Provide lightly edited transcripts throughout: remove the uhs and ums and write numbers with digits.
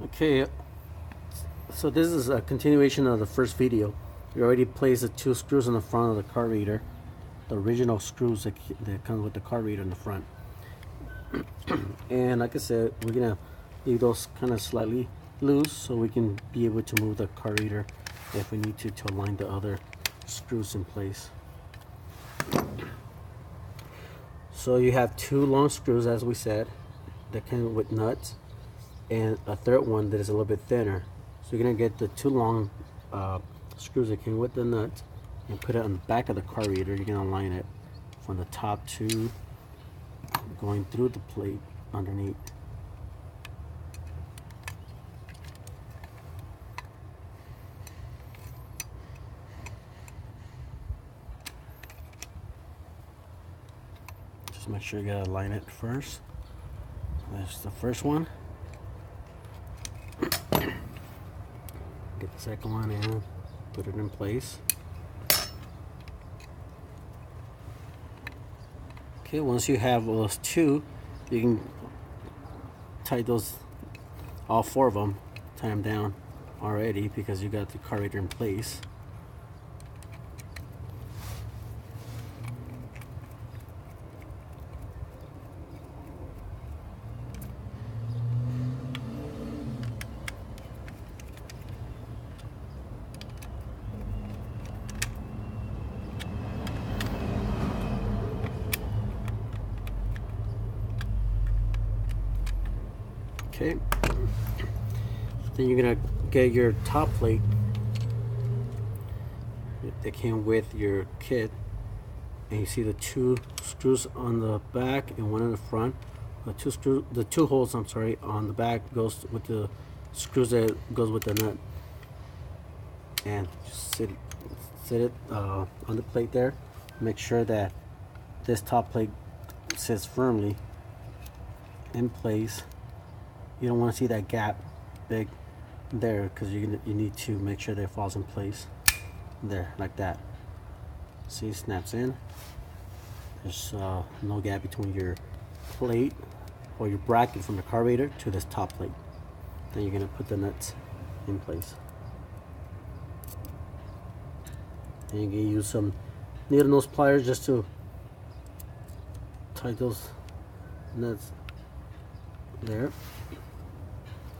Okay, so this is a continuation of the first video. We already placed the two screws in the front of the card reader, the original screws that come with the card reader in the front. And like I said, we're gonna leave those kind of slightly loose so we can be able to move the card reader if we need to align the other screws in place. So you have two long screws, as we said, that come with nuts, and a third one that is a little bit thinner. So you're gonna get the two long screws that came with the nuts and put it on the back of the card reader. You're gonna align it from the top two going through the plate underneath. Just make sure you gotta align it first. That's the first one. Get the second one and put it in place. Okay, once you have those two, you can tie those, all four of them, tie them down already because you got the card reader in place. Okay, then you're gonna get your top plate that came with your kit, and you see the two screws on the back and one in the front. The two holes, I'm sorry, on the back goes with the screws that goes with the nut, and just sit it on the plate there. Make sure that this top plate sits firmly in place. You don't want to see that gap big there because you need to make sure that it falls in place there, like that. See, it snaps in. There's no gap between your plate or your bracket from the card reader to this top plate. Then you're going to put the nuts in place. And you can use some needle nose pliers just to tie those nuts there.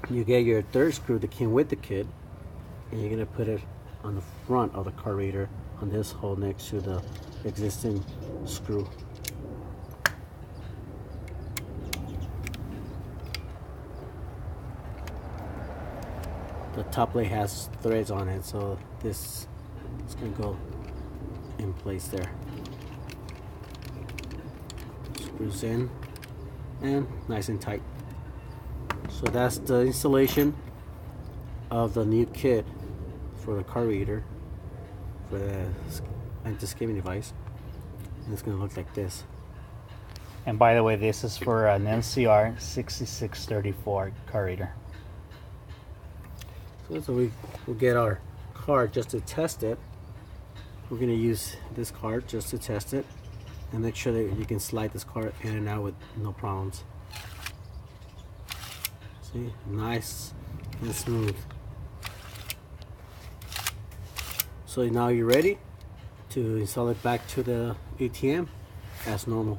You get your third screw that came with the kit, and you're gonna put it on the front of the card reader on this hole next to the existing screw. The top plate has threads on it, so this is gonna go in place there. Screws in and nice and tight. So that's the installation of the new kit for the card reader for the anti-skimming device. And it's going to look like this. And by the way, this is for an NCR 6634 card reader. So we'll get our card just to test it. We're going to use this card just to test it and make sure that you can slide this card in and out with no problems. See, nice and smooth. So now you're ready to install it back to the ATM as normal.